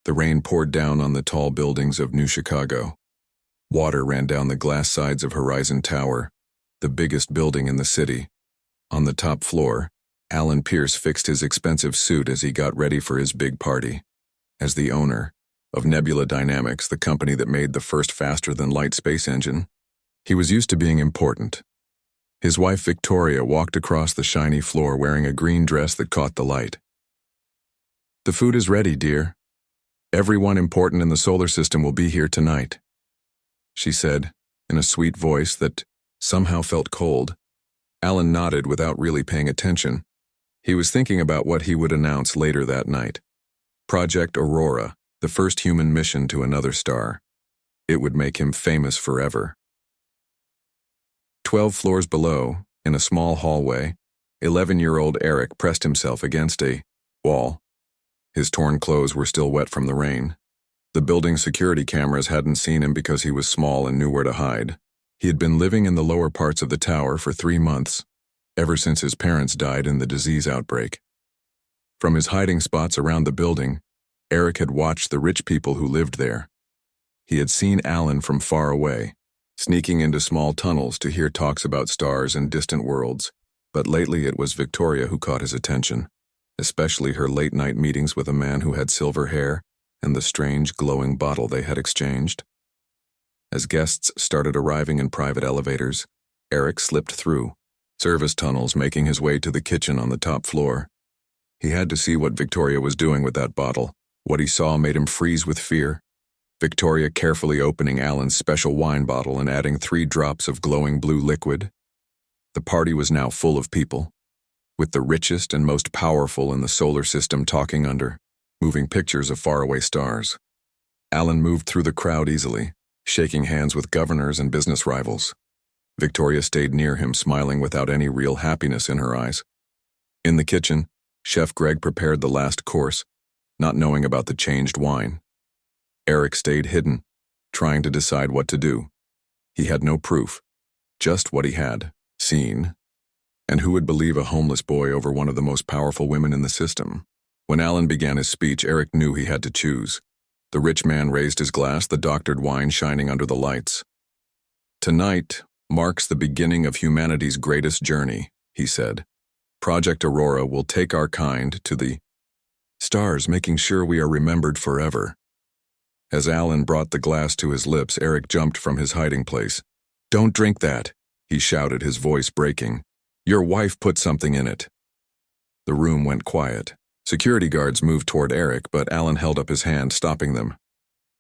The rain poured down on the tall buildings of New Chicago. Water ran down the glass sides of Horizon Tower, the biggest building in the city. On the top floor, Alan Pierce fixed his expensive suit as he got ready for his big party. As the owner of Nebula Dynamics, the company that made the first faster-than-light space engine, he was used to being important. His wife Victoria walked across the shiny floor wearing a green dress that caught the light. "The food is ready, dear. Everyone important in the solar system will be here tonight," she said, in a sweet voice that somehow felt cold. Alan nodded without really paying attention. He was thinking about what he would announce later that night. Project Aurora, the first human mission to another star. It would make him famous forever. 12 floors below, in a small hallway, 11-year-old Eric pressed himself against a wall. His torn clothes were still wet from the rain. The building's security cameras hadn't seen him because he was small and knew where to hide. He had been living in the lower parts of the tower for 3 months, ever since his parents died in the disease outbreak. From his hiding spots around the building, Eric had watched the rich people who lived there. He had seen Alan from far away, sneaking into small tunnels to hear talks about stars and distant worlds, but lately it was Victoria who caught his attention, especially her late-night meetings with a man who had silver hair and the strange glowing bottle they had exchanged. As guests started arriving in private elevators, Eric slipped through service tunnels, making his way to the kitchen on the top floor. He had to see what Victoria was doing with that bottle. What he saw made him freeze with fear. Victoria carefully opening Alan's special wine bottle and adding 3 drops of glowing blue liquid. The party was now full of people, with the richest and most powerful in the solar system talking under, moving pictures of faraway stars. Alan moved through the crowd easily, shaking hands with governors and business rivals. Victoria stayed near him, smiling without any real happiness in her eyes. In the kitchen, Chef Greg prepared the last course, not knowing about the changed wine. Eric stayed hidden, trying to decide what to do. He had no proof, just what he had seen. And who would believe a homeless boy over one of the most powerful women in the system? When Alan began his speech, Eric knew he had to choose. The rich man raised his glass, the doctored wine shining under the lights. "Tonight marks the beginning of humanity's greatest journey," he said. "Project Aurora will take our kind to the stars, making sure we are remembered forever." As Alan brought the glass to his lips, Eric jumped from his hiding place. "Don't drink that," he shouted, his voice breaking. "Your wife put something in it." The room went quiet. Security guards moved toward Eric, but Alan held up his hand, stopping them.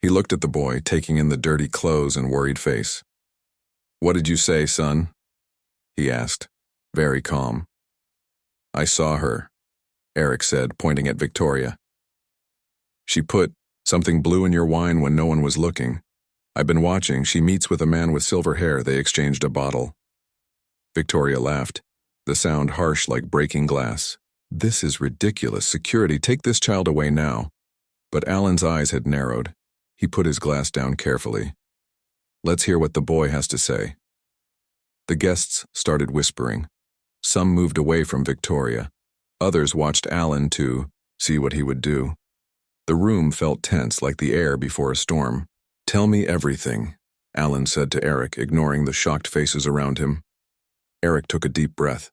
He looked at the boy, taking in the dirty clothes and worried face. "What did you say, son?" he asked, very calm. "I saw her," Eric said, pointing at Victoria. "She put something blue in your wine when no one was looking. I've been watching. She meets with a man with silver hair. They exchanged a bottle." Victoria laughed, the sound harsh like breaking glass. "This is ridiculous. Security, take this child away now." But Alan's eyes had narrowed. He put his glass down carefully. "Let's hear what the boy has to say." The guests started whispering. Some moved away from Victoria. Others watched Alan to see what he would do. The room felt tense, like the air before a storm. "Tell me everything," Alan said to Eric, ignoring the shocked faces around him. Eric took a deep breath.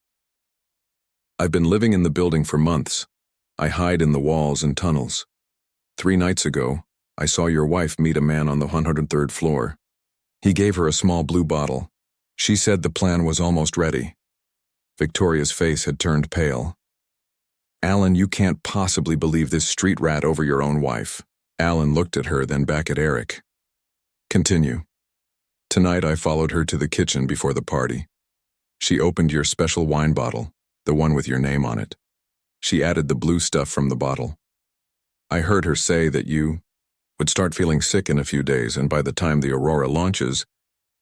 "I've been living in the building for months. I hide in the walls and tunnels. 3 nights ago, I saw your wife meet a man on the 103rd floor. He gave her a small blue bottle. She said the plan was almost ready." Victoria's face had turned pale. "Alan, you can't possibly believe this street rat over your own wife." Alan looked at her, then back at Eric. "Continue." "Tonight I followed her to the kitchen before the party. She opened your special wine bottle, the one with your name on it. She added the blue stuff from the bottle. I heard her say that you would start feeling sick in a few days, and by the time the Aurora launches,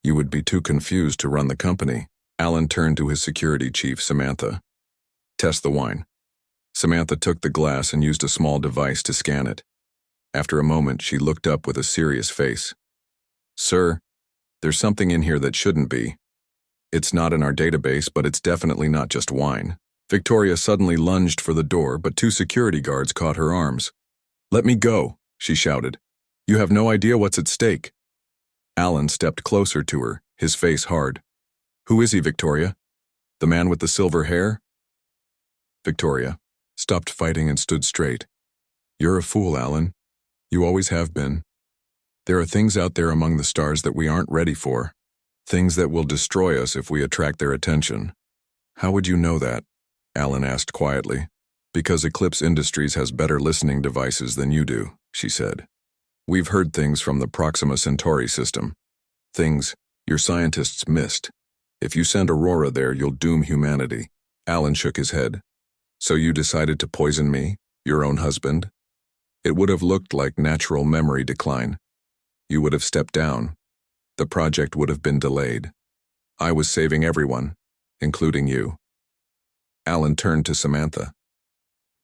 you would be too confused to run the company." Alan turned to his security chief, Samantha. "Test the wine." Samantha took the glass and used a small device to scan it. After a moment, she looked up with a serious face. "Sir, there's something in here that shouldn't be. It's not in our database, but it's definitely not just wine." Victoria suddenly lunged for the door, but 2 security guards caught her arms. "Let me go," she shouted. You have no idea what's at stake. Alan stepped closer to her, his face hard. Who is he, Victoria? The man with the silver hair? Victoria stopped fighting and stood straight. You're a fool, Alan. You always have been. There are things out there among the stars that we aren't ready for. Things that will destroy us if we attract their attention. How would you know that? Alan asked quietly. Because Eclipse Industries has better listening devices than you do, she said. We've heard things from the Proxima Centauri system. Things your scientists missed. If you send Aurora there, you'll doom humanity. Alan shook his head. So you decided to poison me, your own husband? It would have looked like natural memory decline. You would have stepped down. The project would have been delayed. I was saving everyone, including you. Alan turned to Samantha.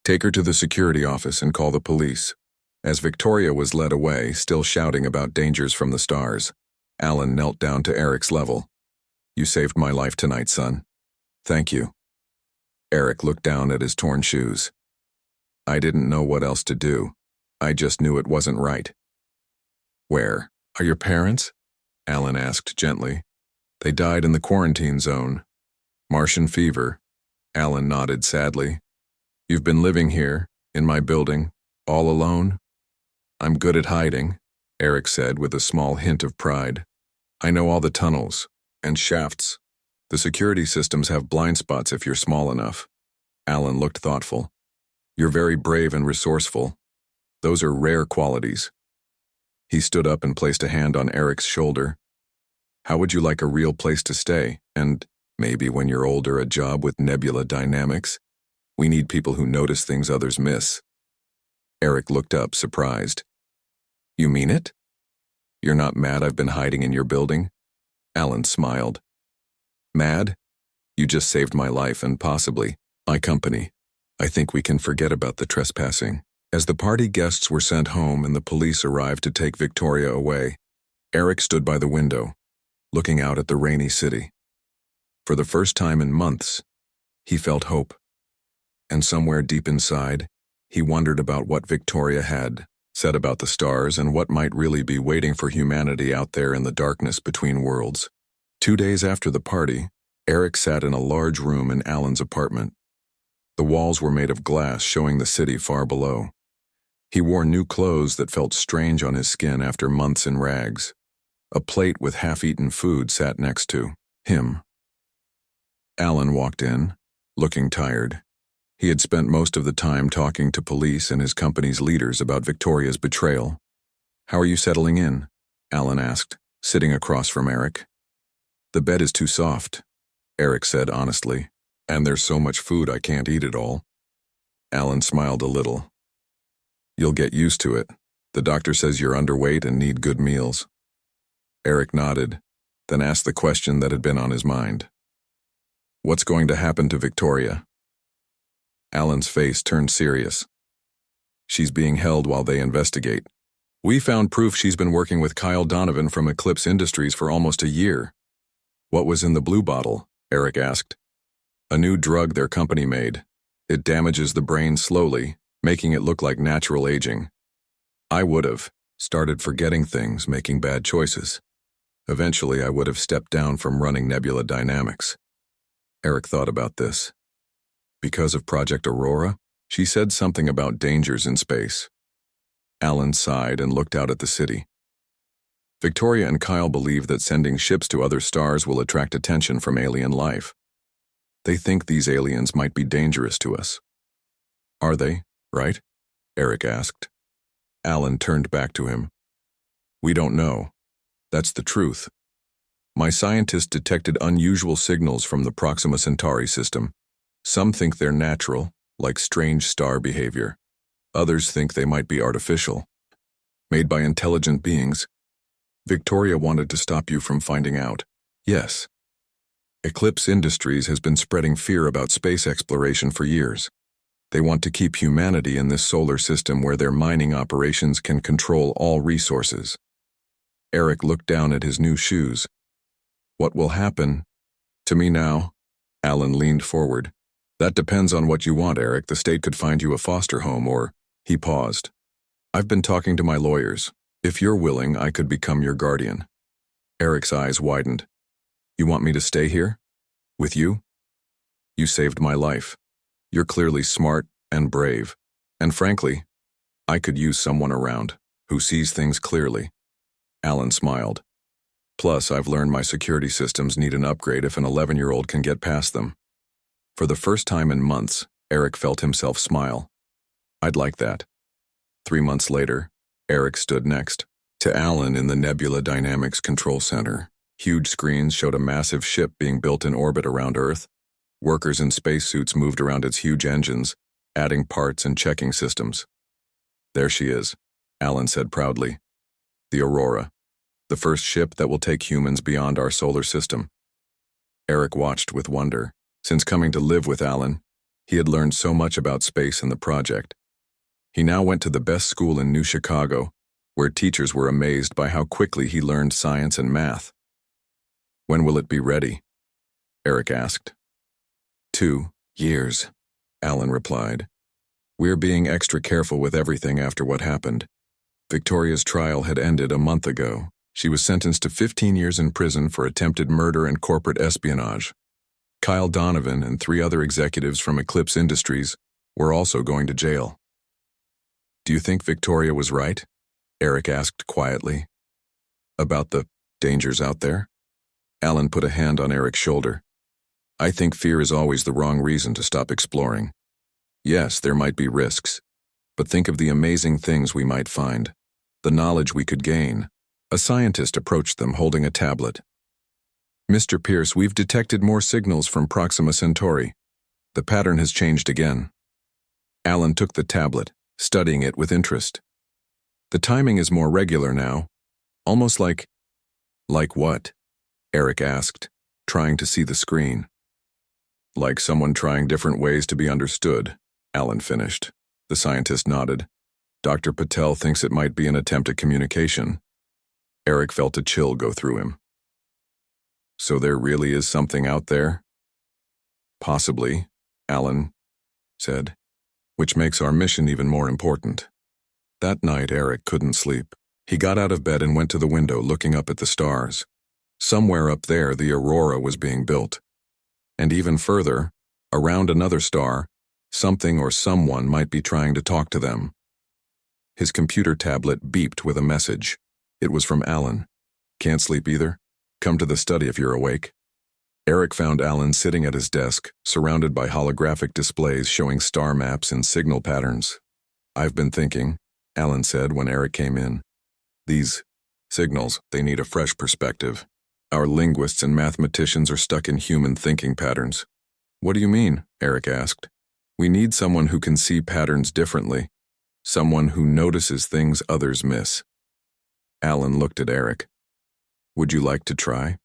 Take her to the security office and call the police. As Victoria was led away, still shouting about dangers from the stars, Alan knelt down to Eric's level. You saved my life tonight, son. Thank you. Eric looked down at his torn shoes. I didn't know what else to do. I just knew it wasn't right. Where are your parents? Alan asked gently. They died in the quarantine zone. Martian fever. Alan nodded sadly. You've been living here, in my building, all alone? I'm good at hiding, Eric said with a small hint of pride. I know all the tunnels and shafts. The security systems have blind spots if you're small enough. Alan looked thoughtful. You're very brave and resourceful. Those are rare qualities. He stood up and placed a hand on Eric's shoulder. How would you like a real place to stay? And maybe when you're older, a job with Nebula Dynamics? We need people who notice things others miss. Eric looked up, surprised. You mean it? You're not mad I've been hiding in your building? Alan smiled. Mad? You just saved my life and possibly my company. I think we can forget about the trespassing. As the party guests were sent home and the police arrived to take Victoria away, Eric stood by the window, looking out at the rainy city. For the first time in months, he felt hope. And somewhere deep inside, he wondered about what Victoria had said about the stars and what might really be waiting for humanity out there in the darkness between worlds. 2 days after the party, Eric sat in a large room in Alan's apartment. The walls were made of glass, showing the city far below. He wore new clothes that felt strange on his skin after months in rags. A plate with half-eaten food sat next to him. Alan walked in, looking tired. He had spent most of the time talking to police and his company's leaders about Victoria's betrayal. How are you settling in? Alan asked, sitting across from Eric. The bed is too soft, Eric said honestly, and there's so much food I can't eat it all. Alan smiled a little. You'll get used to it. The doctor says you're underweight and need good meals. Eric nodded, then asked the question that had been on his mind. What's going to happen to Victoria? Alan's face turned serious. She's being held while they investigate. We found proof she's been working with Kyle Donovan from Eclipse Industries for almost a year. What was in the blue bottle? Eric asked. A new drug their company made. It damages the brain slowly, making it look like natural aging. I would have started forgetting things, making bad choices. Eventually, I would have stepped down from running Nebula Dynamics. Eric thought about this. Because of Project Aurora, she said something about dangers in space. Alan sighed and looked out at the city. Victoria and Kyle believe that sending ships to other stars will attract attention from alien life. They think these aliens might be dangerous to us. Are they, right? Eric asked. Alan turned back to him. We don't know. That's the truth. My scientists detected unusual signals from the Proxima Centauri system. Some think they're natural, like strange star behavior. Others think they might be artificial, made by intelligent beings. Victoria wanted to stop you from finding out. Yes. Eclipse Industries has been spreading fear about space exploration for years. They want to keep humanity in this solar system where their mining operations can control all resources. Eric looked down at his new shoes. What will happen to me now? Alan leaned forward. That depends on what you want, Eric. The state could find you a foster home or... He paused. I've been talking to my lawyers. If you're willing, I could become your guardian. Eric's eyes widened. You want me to stay here? With you? You saved my life. You're clearly smart and brave. And frankly, I could use someone around who sees things clearly. Alan smiled. Plus, I've learned my security systems need an upgrade if an 11-year-old can get past them. For the first time in months, Eric felt himself smile. I'd like that. 3 months later, Eric stood next to Alan in the Nebula Dynamics Control Center. Huge screens showed a massive ship being built in orbit around Earth. Workers in spacesuits moved around its huge engines, adding parts and checking systems. There she is, Alan said proudly. The Aurora, the first ship that will take humans beyond our solar system. Eric watched with wonder. Since coming to live with Alan, he had learned so much about space and the project. He now went to the best school in New Chicago, where teachers were amazed by how quickly he learned science and math. When will it be ready? Eric asked. 2 years, Alan replied. We're being extra careful with everything after what happened. Victoria's trial had ended a month ago. She was sentenced to 15 years in prison for attempted murder and corporate espionage. Kyle Donovan and 3 other executives from Eclipse Industries were also going to jail. Do you think Victoria was right? Eric asked quietly. About the dangers out there? Alan put a hand on Eric's shoulder. I think fear is always the wrong reason to stop exploring. Yes, there might be risks, but think of the amazing things we might find, the knowledge we could gain. A scientist approached them holding a tablet. Mr. Pierce, we've detected more signals from Proxima Centauri. The pattern has changed again. Alan took the tablet, studying it with interest. The timing is more regular now, almost like... Like what? Eric asked, trying to see the screen. Like someone trying different ways to be understood, Alan finished. The scientist nodded. Dr. Patel thinks it might be an attempt at communication. Eric felt a chill go through him. So there really is something out there? Possibly, Alan said, which makes our mission even more important. That night, Eric couldn't sleep. He got out of bed and went to the window, looking up at the stars. Somewhere up there, the Aurora was being built. And even further, around another star, something or someone might be trying to talk to them. His computer tablet beeped with a message. It was from Alan. Can't sleep either? Come to the study if you're awake. Eric found Alan sitting at his desk, surrounded by holographic displays showing star maps and signal patterns. I've been thinking, Alan said when Eric came in. These signals, they need a fresh perspective. Our linguists and mathematicians are stuck in human thinking patterns. What do you mean? Eric asked. We need someone who can see patterns differently. Someone who notices things others miss. Alan looked at Eric. Would you like to try?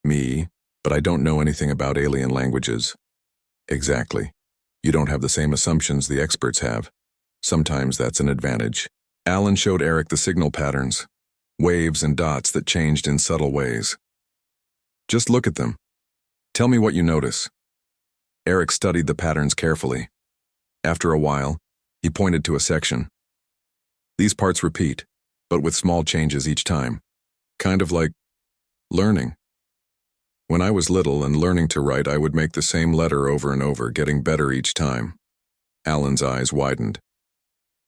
Me, but I don't know anything about alien languages. Exactly. You don't have the same assumptions the experts have. Sometimes that's an advantage. Alan showed Eric the signal patterns, waves and dots that changed in subtle ways. Just look at them. Tell me what you notice. Eric studied the patterns carefully. After a while, he pointed to a section. These parts repeat, but with small changes each time. Kind of like learning. When I was little and learning to write, I would make the same letter over and over, getting better each time. Alan's eyes widened.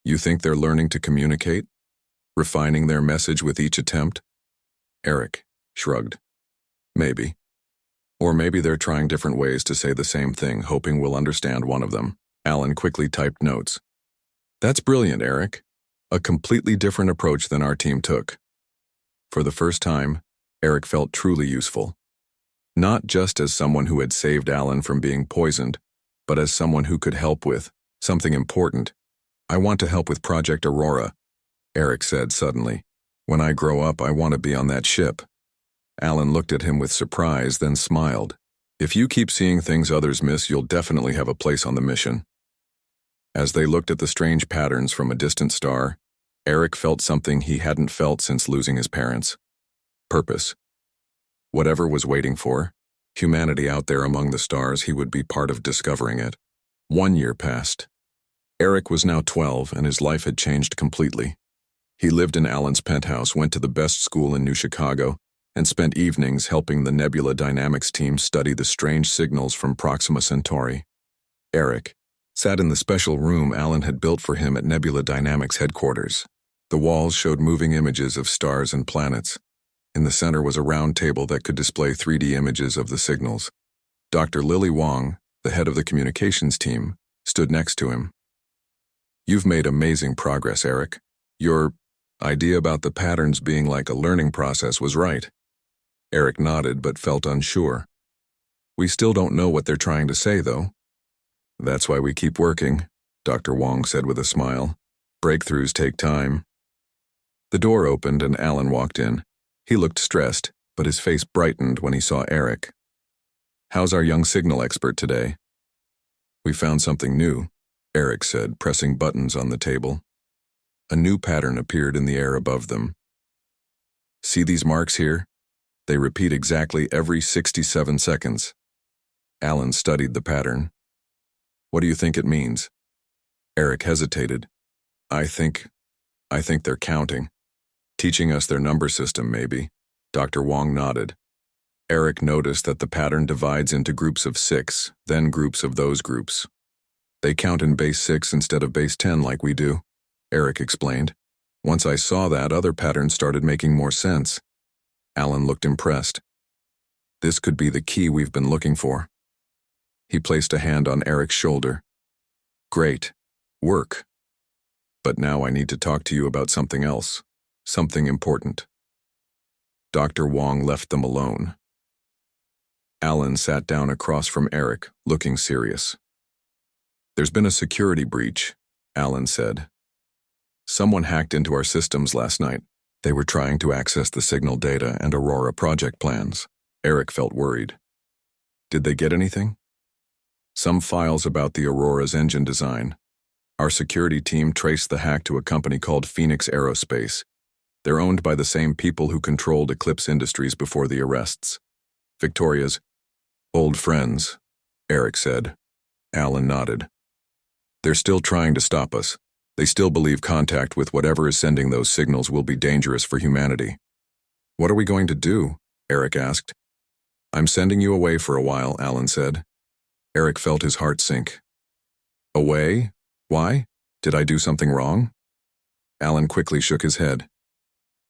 You think they're learning to communicate? Refining their message with each attempt? Eric shrugged. Maybe. Or maybe they're trying different ways to say the same thing, hoping we'll understand one of them. Alan quickly typed notes. That's brilliant, Eric. A completely different approach than our team took. For the first time, Eric felt truly useful. Not just as someone who had saved Alan from being poisoned, but as someone who could help with something important. I want to help with Project Aurora, Eric said suddenly. When I grow up, I want to be on that ship. Alan looked at him with surprise, then smiled. If you keep seeing things others miss, you'll definitely have a place on the mission. As they looked at the strange patterns from a distant star, Eric felt something he hadn't felt since losing his parents. Purpose. Whatever was waiting for, humanity out there among the stars, he would be part of discovering it. 1 year passed. Eric was now 12 and his life had changed completely. He lived in Alan's penthouse, went to the best school in New Chicago, and spent evenings helping the Nebula Dynamics team study the strange signals from Proxima Centauri. Eric sat in the special room Alan had built for him at Nebula Dynamics headquarters. The walls showed moving images of stars and planets. In the center was a round table that could display 3D images of the signals. Dr. Lily Wong, the head of the communications team, stood next to him. "You've made amazing progress, Eric. Your idea about the patterns being like a learning process was right." Eric nodded but felt unsure. "We still don't know what they're trying to say, though." "That's why we keep working," Dr. Wong said with a smile. "Breakthroughs take time." The door opened and Alan walked in. He looked stressed, but his face brightened when he saw Eric. "How's our young signal expert today?" "We found something new," Eric said, pressing buttons on the table. A new pattern appeared in the air above them. "See these marks here? They repeat exactly every 67 seconds. Alan studied the pattern. "What do you think it means?" Eric hesitated. I think they're counting. Teaching us their number system, maybe." Dr. Wong nodded. Eric noticed that the pattern divides into groups of 6, then groups of those groups. "They count in base 6 instead of base 10 like we do," Eric explained. "Once I saw that, other patterns started making more sense." Alan looked impressed. "This could be the key we've been looking for." He placed a hand on Eric's shoulder. "Great work. But now I need to talk to you about something else. Something important." Dr. Wong left them alone. Alan sat down across from Eric, looking serious. "There's been a security breach," Alan said. "Someone hacked into our systems last night. They were trying to access the signal data and Aurora project plans." Eric felt worried. "Did they get anything?" "Some files about the Aurora's engine design. Our security team traced the hack to a company called Phoenix Aerospace. They're owned by the same people who controlled Eclipse Industries before the arrests. Victoria's old friends," Eric said. Alan nodded. "They're still trying to stop us. They still believe contact with whatever is sending those signals will be dangerous for humanity." "What are we going to do?" Eric asked. "I'm sending you away for a while," Alan said. Eric felt his heart sink. "Away? Why? Did I do something wrong?" Alan quickly shook his head.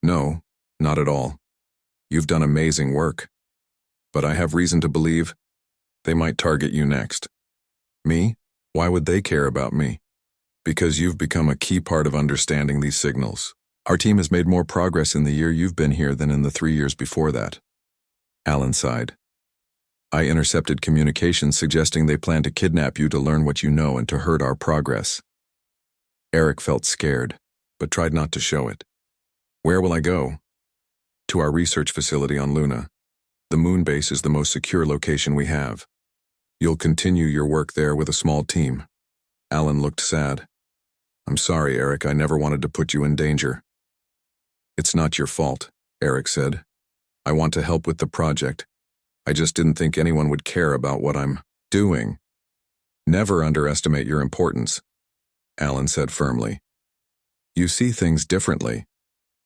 "No, not at all. You've done amazing work. But I have reason to believe they might target you next." "Me? Why would they care about me?" "Because you've become a key part of understanding these signals. Our team has made more progress in the year you've been here than in the 3 years before that." Alan sighed. "I intercepted communications suggesting they plan to kidnap you to learn what you know and to hurt our progress." Eric felt scared, but tried not to show it. "Where will I go?" "To our research facility on Luna. The moon base is the most secure location we have. You'll continue your work there with a small team." Alan looked sad. "I'm sorry, Eric, I never wanted to put you in danger." "It's not your fault," Eric said. "I want to help with the project. I just didn't think anyone would care about what I'm doing." "Never underestimate your importance," Alan said firmly. "You see things differently.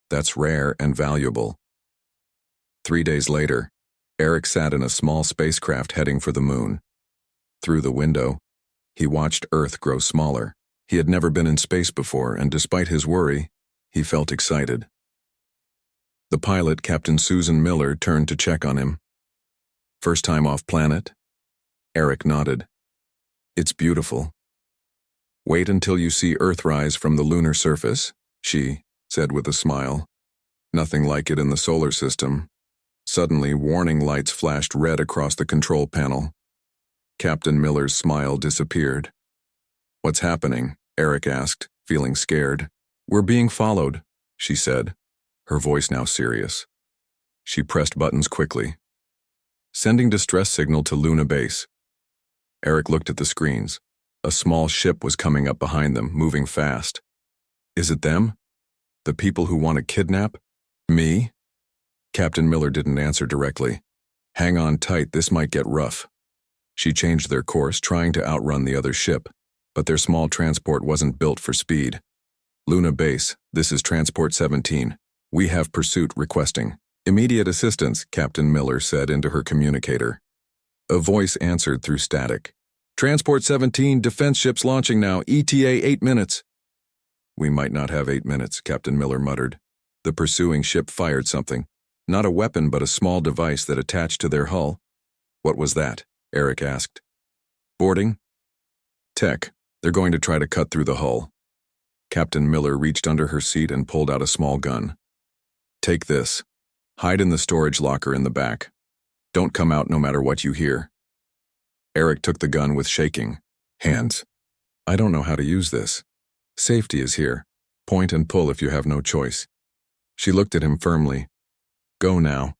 That's rare and valuable." 3 days later, Eric sat in a small spacecraft heading for the moon. Through the window, he watched Earth grow smaller. He had never been in space before, and despite his worry, he felt excited. The pilot, Captain Susan Miller, turned to check on him. "First time off planet?" Eric nodded. "It's beautiful." "Wait until you see Earthrise from the lunar surface," she said with a smile. "Nothing like it in the solar system." Suddenly, warning lights flashed red across the control panel. Captain Miller's smile disappeared. "What's happening?" Eric asked, feeling scared. "We're being followed," she said, her voice now serious. She pressed buttons quickly. "Sending distress signal to Luna base." Eric looked at the screens. A small ship was coming up behind them, moving fast. "Is it them? The people who want to kidnap me?" Captain Miller didn't answer directly. "Hang on tight, this might get rough." She changed their course, trying to outrun the other ship. but their small transport wasn't built for speed. Luna Base, this is Transport 17. We have pursuit requesting. Immediate assistance, Captain Miller said into her communicator. A voice answered through static. Transport 17, defense ships launching now, ETA 8 minutes. We might not have 8 minutes, Captain Miller muttered. The pursuing ship fired something. Not a weapon, but a small device that attached to their hull. What was that? Eric asked. Boarding? Tech. They're going to try to cut through the hull. Captain Miller reached under her seat and pulled out a small gun. Take this. Hide in the storage locker in the back. Don't come out no matter what you hear. Eric took the gun with shaking hands. I don't know how to use this. Safety is here. Point and pull if you have no choice. She looked at him firmly. Go now.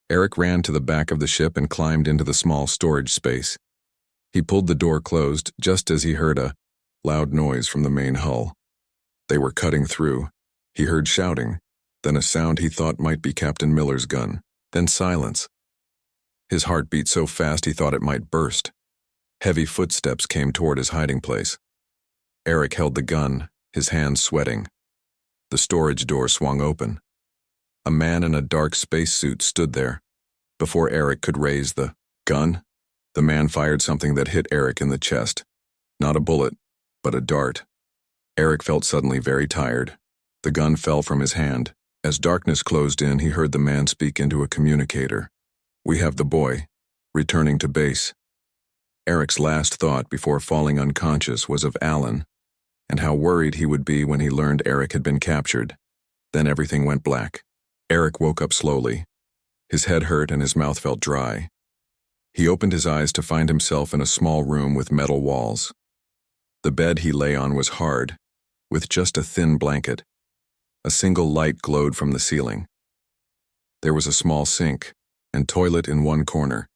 Eric ran to the back of the ship and climbed into the small storage space. He pulled the door closed just as he heard a loud noise from the main hull. They were cutting through. He heard shouting, then a sound he thought might be Captain Miller's gun, then silence. His heart beat so fast he thought it might burst. Heavy footsteps came toward his hiding place. Eric held the gun, his hands sweating. The storage door swung open. A man in a dark spacesuit stood there. Before Eric could raise the gun, the man fired something that hit Eric in the chest. Not a bullet, but a dart. Eric felt suddenly very tired. The gun fell from his hand. As darkness closed in, he heard the man speak into a communicator. We have the boy, returning to base. Eric's last thought before falling unconscious was of Alan, and how worried he would be when he learned Eric had been captured. Then everything went black. Eric woke up slowly. His head hurt and his mouth felt dry. He opened his eyes to find himself in a small room with metal walls. The bed he lay on was hard, with just a thin blanket. A single light glowed from the ceiling. There was a small sink and toilet in one corner.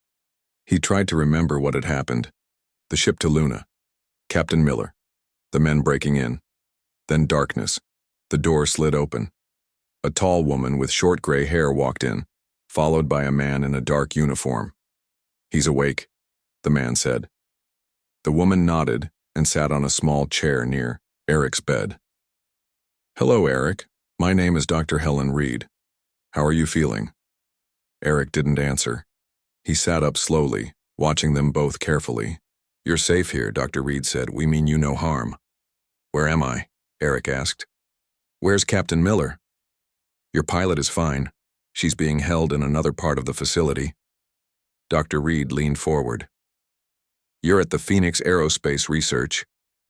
He tried to remember what had happened. The ship to Luna. Captain Miller. The men breaking in. Then darkness. The door slid open. A tall woman with short gray hair walked in, followed by a man in a dark uniform. He's awake, the man said. The woman nodded and sat on a small chair near Eric's bed. Hello, Eric. My name is Dr. Helen Reed. How are you feeling? Eric didn't answer. He sat up slowly, watching them both carefully. You're safe here, Dr. Reed said. We mean you no harm. Where am I? Eric asked. Where's Captain Miller? Your pilot is fine. She's being held in another part of the facility. Dr. Reed leaned forward. You're at the Phoenix Aerospace Research,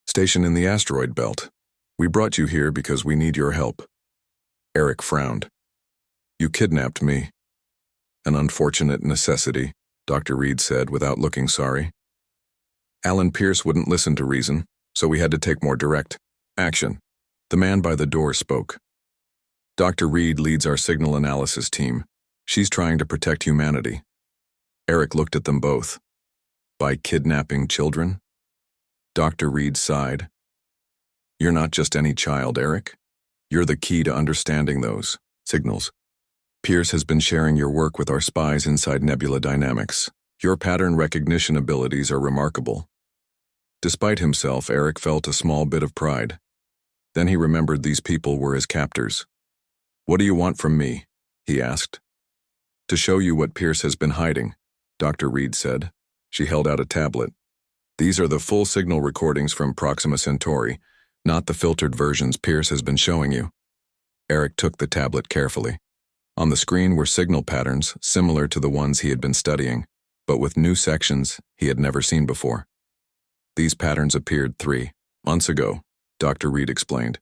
stationed in the asteroid belt. We brought you here because we need your help. Eric frowned. You kidnapped me. An unfortunate necessity, Dr. Reed said without looking sorry. Alan Pierce wouldn't listen to reason, so we had to take more direct action. The man by the door spoke. Dr. Reed leads our signal analysis team. She's trying to protect humanity. Eric looked at them both. By kidnapping children? Dr. Reed sighed. You're not just any child, Eric. You're the key to understanding those signals. Pierce has been sharing your work with our spies inside Nebula Dynamics. Your pattern recognition abilities are remarkable. Despite himself, Eric felt a small bit of pride. Then he remembered these people were his captors. What do you want from me? He asked. To show you what Pierce has been hiding, Dr. Reed said. She held out a tablet. These are the full signal recordings from Proxima Centauri, not the filtered versions Pierce has been showing you. Eric took the tablet carefully. On the screen were signal patterns similar to the ones he had been studying, but with new sections he had never seen before. These patterns appeared 3 months ago, Dr. Reed explained.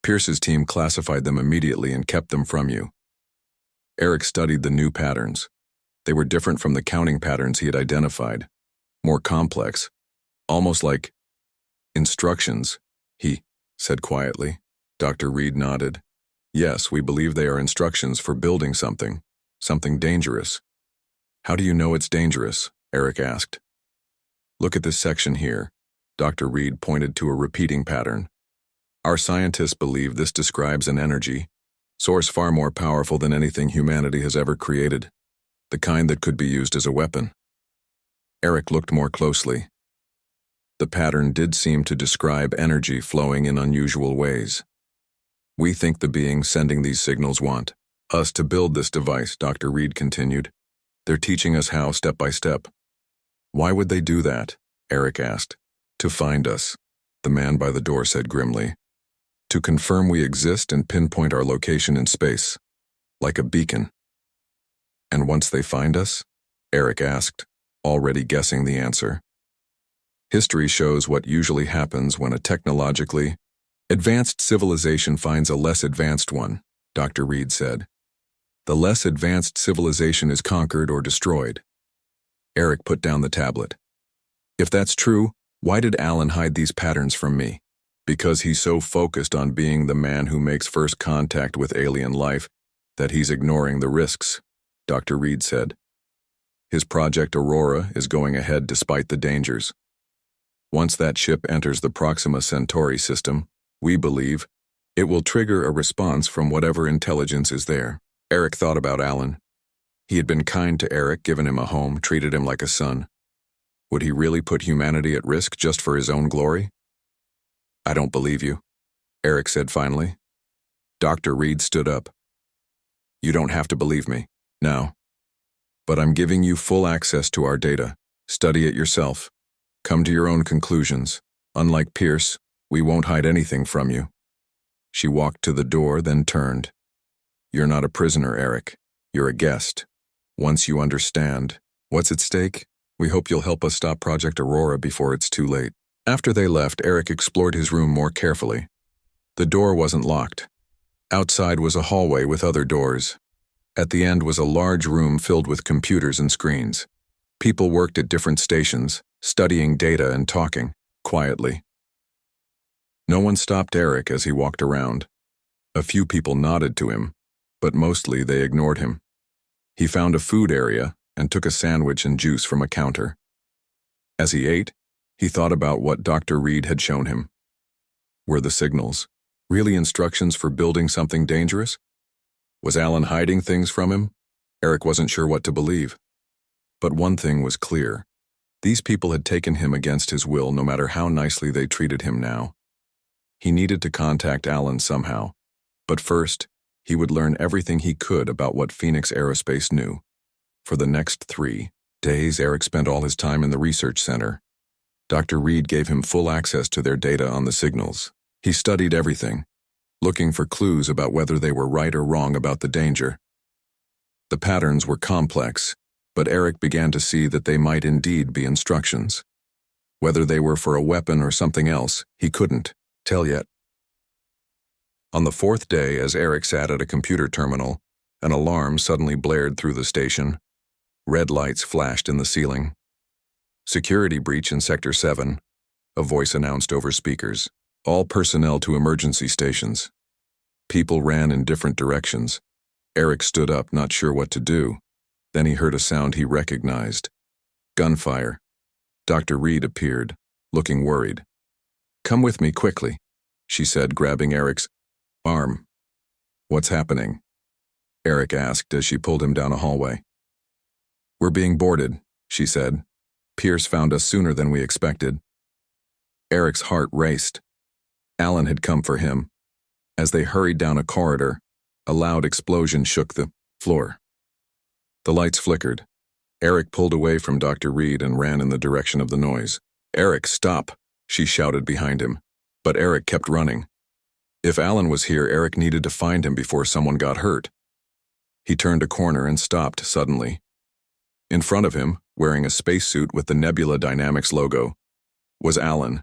Pierce's team classified them immediately and kept them from you. Eric studied the new patterns. They were different from the counting patterns he had identified, more complex, almost like instructions, he said quietly. Dr. Reed nodded. Yes, we believe they are instructions for building something dangerous. How do you know it's dangerous? Eric asked. Look at this section here. Dr. Reed pointed to a repeating pattern. Our scientists believe this describes an energy source far more powerful than anything humanity has ever created, the kind that could be used as a weapon. Eric looked more closely. The pattern did seem to describe energy flowing in unusual ways. We think the beings sending these signals want us to build this device, Dr. Reed continued. They're teaching us how step by step. Why would they do that? Eric asked. To find us, the man by the door said grimly. To confirm we exist and pinpoint our location in space, like a beacon. And once they find us? Eric asked, already guessing the answer. History shows what usually happens when a technologically advanced civilization finds a less advanced one, Dr. Reed said. The less advanced civilization is conquered or destroyed. Eric put down the tablet. If that's true, why did Alan hide these patterns from me? Because he's so focused on being the man who makes first contact with alien life that he's ignoring the risks, Dr. Reed said. His Project Aurora is going ahead despite the dangers. Once that ship enters the Proxima Centauri system, we believe, it will trigger a response from whatever intelligence is there. Eric thought about Alan. He had been kind to Eric, given him a home, treated him like a son. Would he really put humanity at risk just for his own glory? I don't believe you, Eric said finally. Dr. Reed stood up. You don't have to believe me, now. But I'm giving you full access to our data. Study it yourself. Come to your own conclusions. Unlike Pierce, we won't hide anything from you. She walked to the door, then turned. You're not a prisoner, Eric. You're a guest. Once you understand what's at stake, we hope you'll help us stop Project Aurora before it's too late. After they left, Eric explored his room more carefully. The door wasn't locked. Outside was a hallway with other doors. At the end was a large room filled with computers and screens. People worked at different stations, studying data and talking, quietly. No one stopped Eric as he walked around. A few people nodded to him, but mostly they ignored him. He found a food area and took a sandwich and juice from a counter. As he ate, he thought about what Dr. Reed had shown him. Were the signals really instructions for building something dangerous? Was Alan hiding things from him? Eric wasn't sure what to believe. But one thing was clear. These people had taken him against his will, no matter how nicely they treated him now. He needed to contact Alan somehow. But first, he would learn everything he could about what Phoenix Aerospace knew. For the next 3 days, Eric spent all his time in the research center. Dr. Reed gave him full access to their data on the signals. He studied everything, looking for clues about whether they were right or wrong about the danger. The patterns were complex, but Eric began to see that they might indeed be instructions. Whether they were for a weapon or something else, he couldn't tell yet. On the 4th day, as Eric sat at a computer terminal, an alarm suddenly blared through the station. Red lights flashed in the ceiling. Security breach in Sector 7, a voice announced over speakers. All personnel to emergency stations. People ran in different directions. Eric stood up, not sure what to do. Then he heard a sound he recognized. Gunfire. Dr. Reed appeared, looking worried. Come with me quickly, she said, grabbing Eric's arm. What's happening? Eric asked as she pulled him down a hallway. We're being boarded, she said. Pierce found us sooner than we expected. Eric's heart raced. Alan had come for him. As they hurried down a corridor, a loud explosion shook the floor. The lights flickered. Eric pulled away from Dr. Reed and ran in the direction of the noise. Eric, stop, she shouted behind him. But Eric kept running. If Alan was here, Eric needed to find him before someone got hurt. He turned a corner and stopped suddenly. In front of him, wearing a spacesuit with the Nebula Dynamics logo, was Alan.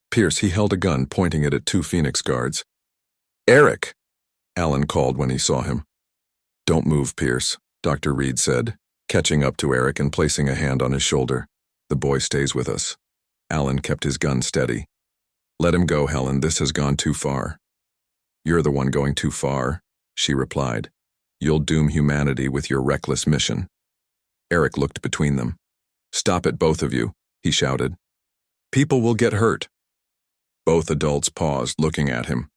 Pierce, he held a gun, pointing it at 2 Phoenix guards. Eric, Alan called when he saw him. Don't move, Pierce, Dr. Reed said, catching up to Eric and placing a hand on his shoulder. The boy stays with us. Alan kept his gun steady. Let him go, Helen, this has gone too far. You're the one going too far, she replied. You'll doom humanity with your reckless mission. Eric looked between them. Stop it, both of you, he shouted. People will get hurt. Both adults paused, looking at him.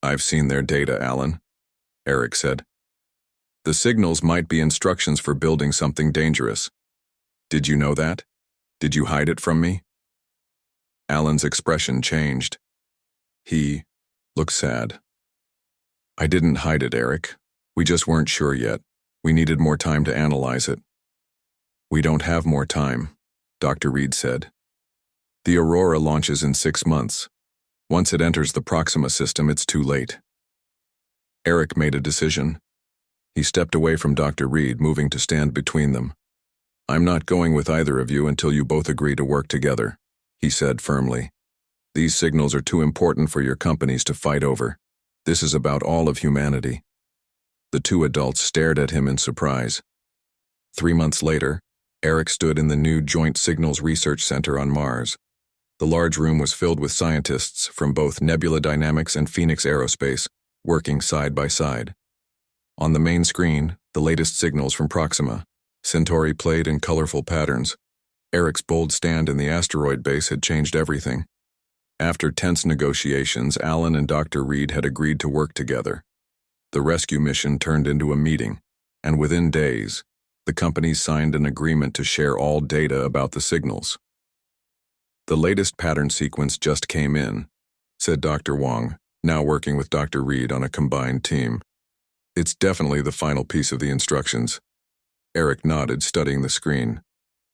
I've seen their data, Alan, Eric said. The signals might be instructions for building something dangerous. Did you know that? Did you hide it from me? Alan's expression changed. He looked sad. I didn't hide it, Eric. We just weren't sure yet. We needed more time to analyze it. We don't have more time, Dr. Reed said. The Aurora launches in 6 months. Once it enters the Proxima system, it's too late. Eric made a decision. He stepped away from Dr. Reed, moving to stand between them. I'm not going with either of you until you both agree to work together, he said firmly. These signals are too important for your companies to fight over. This is about all of humanity. The two adults stared at him in surprise. 3 months later, Eric stood in the new Joint Signals Research Center on Mars. The large room was filled with scientists from both Nebula Dynamics and Phoenix Aerospace, working side by side. On the main screen, the latest signals from Proxima. Centauri played in colorful patterns. Eric's bold stand in the asteroid base had changed everything. After tense negotiations, Alan and Dr. Reed had agreed to work together. The rescue mission turned into a meeting, and within days, the companies signed an agreement to share all data about the signals. The latest pattern sequence just came in, said Dr. Wong, now working with Dr. Reed on a combined team. It's definitely the final piece of the instructions. Eric nodded, studying the screen.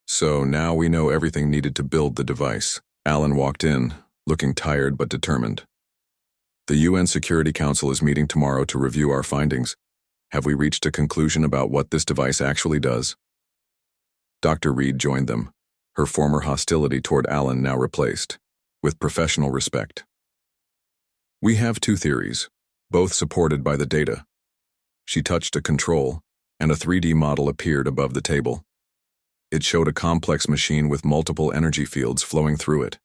So now we know everything needed to build the device. Alan walked in, looking tired but determined. The UN Security Council is meeting tomorrow to review our findings. Have we reached a conclusion about what this device actually does? Dr. Reed joined them, her former hostility toward Alan now replaced, with professional respect. We have 2 theories, both supported by the data. She touched a control, and a 3D model appeared above the table. It showed a complex machine with multiple energy fields flowing through it.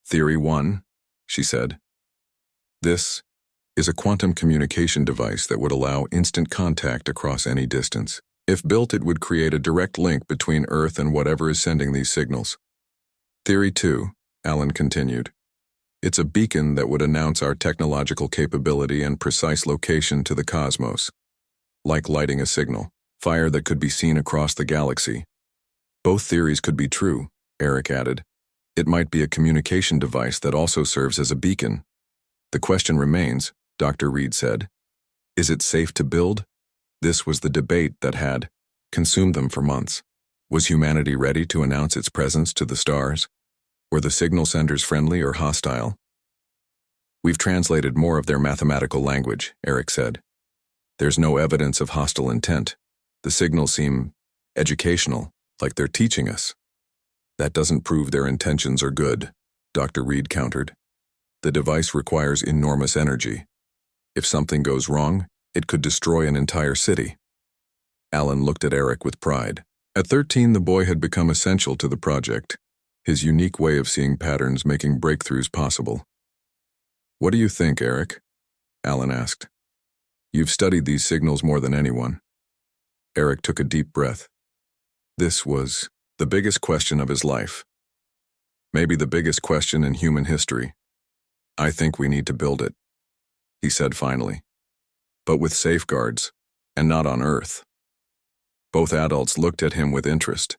Theory 1, she said. This is a quantum communication device that would allow instant contact across any distance. If built, it would create a direct link between Earth and whatever is sending these signals. Theory 2, Alan continued. It's a beacon that would announce our technological capability and precise location to the cosmos. Like lighting a signal, fire that could be seen across the galaxy. Both theories could be true, Eric added. It might be a communication device that also serves as a beacon. The question remains, Dr. Reed said. Is it safe to build? This was the debate that had consumed them for months. Was humanity ready to announce its presence to the stars? Were the signal senders friendly or hostile? We've translated more of their mathematical language, Eric said. There's no evidence of hostile intent. The signals seem educational, like they're teaching us. That doesn't prove their intentions are good, Dr. Reed countered. The device requires enormous energy. If something goes wrong, it could destroy an entire city. Alan looked at Eric with pride. At 13, the boy had become essential to the project, his unique way of seeing patterns making breakthroughs possible. What do you think, Eric? Alan asked. You've studied these signals more than anyone. Eric took a deep breath. This was the biggest question of his life. Maybe the biggest question in human history. I think we need to build it, he said finally. But with safeguards, and not on Earth. Both adults looked at him with interest.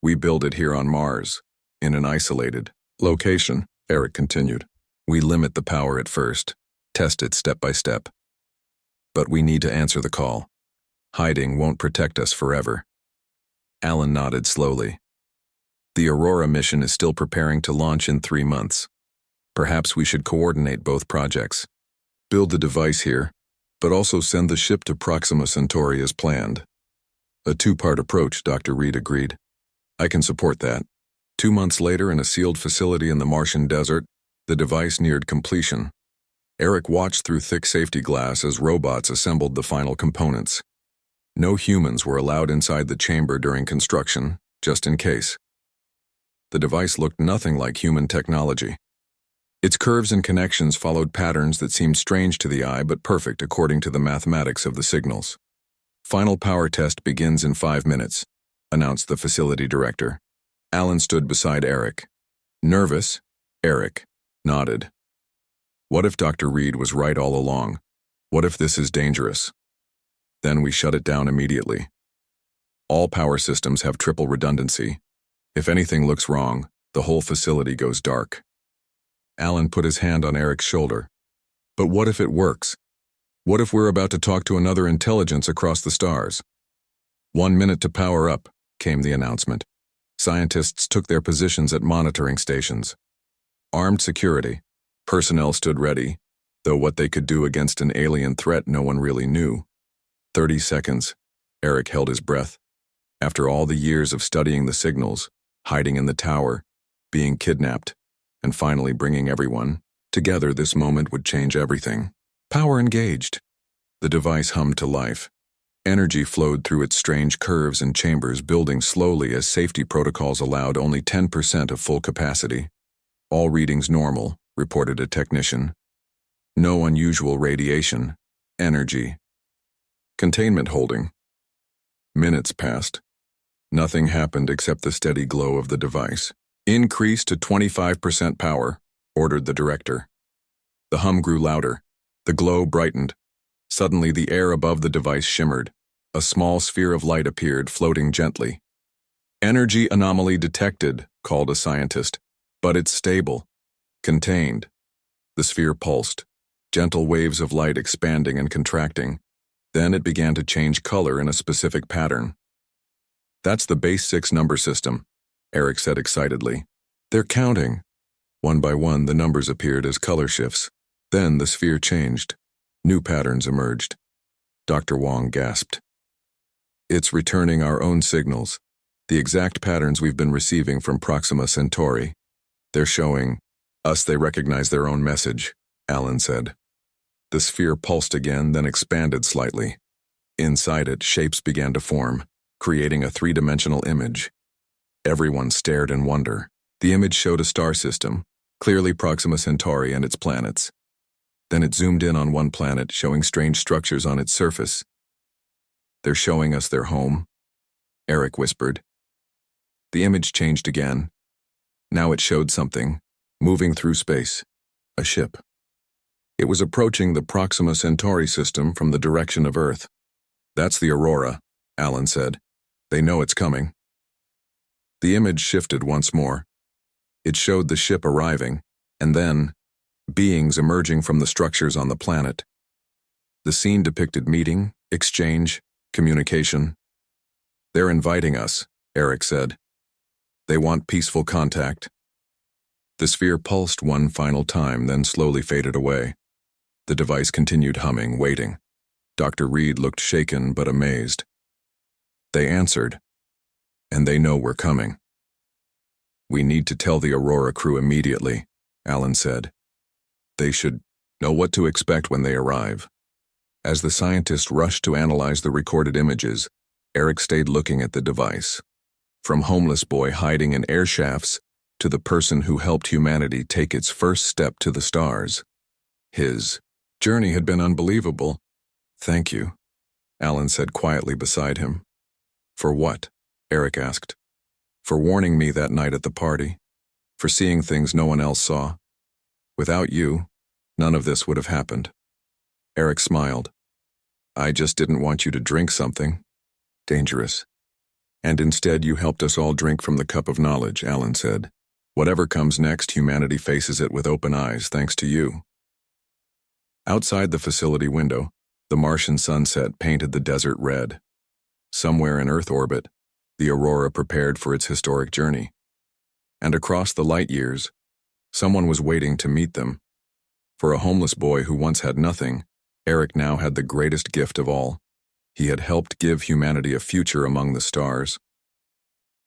We build it here on Mars, in an isolated location, Eric continued. We limit the power at first, test it step by step. But we need to answer the call. Hiding won't protect us forever. Alan nodded slowly. The Aurora mission is still preparing to launch in 3 months. Perhaps we should coordinate both projects. Build the device here, but also send the ship to Proxima Centauri as planned. A 2-part approach, Dr. Reed agreed. I can support that. 2 months later, in a sealed facility in the Martian desert, the device neared completion. Eric watched through thick safety glass as robots assembled the final components. No humans were allowed inside the chamber during construction, just in case. The device looked nothing like human technology. Its curves and connections followed patterns that seemed strange to the eye but perfect according to the mathematics of the signals. Final power test begins in 5 minutes, announced the facility director. Alan stood beside Eric. Nervous, Eric nodded. What if Dr. Reed was right all along? What if this is dangerous? Then we shut it down immediately. All power systems have triple redundancy. If anything looks wrong, The whole facility goes dark. Alan put his hand on Eric's shoulder. But what if it works? What if we're about to talk to another intelligence across the stars? 1 minute to power up, came the announcement. Scientists took their positions at monitoring stations. Armed security. Personnel stood ready, though what they could do against an alien threat no one really knew. 30 seconds. Eric held his breath. After all the years of studying the signals, hiding in the tower, being kidnapped, and finally bringing everyone together, this moment would change everything. Power engaged. The device hummed to life. Energy flowed through its strange curves and chambers, building slowly as safety protocols allowed only 10% of full capacity. All readings normal, reported a technician. No unusual radiation. Energy. Containment holding. Minutes passed. Nothing happened except the steady glow of the device. Increase to 25% power, ordered the director. The hum grew louder. The glow brightened. Suddenly the air above the device shimmered. A small sphere of light appeared, floating gently. Energy anomaly detected, called a scientist. But it's stable. Contained. The sphere pulsed. Gentle waves of light expanding and contracting. Then it began to change color in a specific pattern. That's the base 6 number system, Eric said excitedly. They're counting. One by one, the numbers appeared as color shifts. Then the sphere changed. New patterns emerged. Dr. Wong gasped. It's returning our own signals, the exact patterns we've been receiving from Proxima Centauri. They're showing us they recognize their own message, Alan said. The sphere pulsed again, then expanded slightly. Inside it, shapes began to form, creating a 3-dimensional image. Everyone stared in wonder. The image showed a star system, clearly Proxima Centauri and its planets. Then it zoomed in on one planet, showing strange structures on its surface. They're showing us their home, Eric whispered. The image changed again. Now it showed something, moving through space. A ship. It was approaching the Proxima Centauri system from the direction of Earth. That's the Aurora, Alan said. They know it's coming. The image shifted once more. It showed the ship arriving, and then beings emerging from the structures on the planet. The scene depicted meeting, exchange, communication. They're inviting us, Eric said. They want peaceful contact. The sphere pulsed one final time, then slowly faded away. The device continued humming, waiting. Dr. Reed looked shaken but amazed. They answered, and they know we're coming. We need to tell the Aurora crew immediately, Alan said. They should know what to expect when they arrive. As the scientist rushed to analyze the recorded images, Eric stayed looking at the device. From homeless boy hiding in air shafts to the person who helped humanity take its first step to the stars. His journey had been unbelievable. Thank you, Alan said quietly beside him. For what? Eric asked. For warning me that night at the party. For seeing things no one else saw. Without you, none of this would have happened. Eric smiled. I just didn't want you to drink something dangerous. And instead you helped us all drink from the cup of knowledge, Alan said. Whatever comes next, humanity faces it with open eyes, thanks to you. Outside the facility window, the Martian sunset painted the desert red. Somewhere in Earth orbit, the Aurora prepared for its historic journey. And across the light years, someone was waiting to meet them. For a homeless boy who once had nothing, Eric now had the greatest gift of all. He had helped give humanity a future among the stars.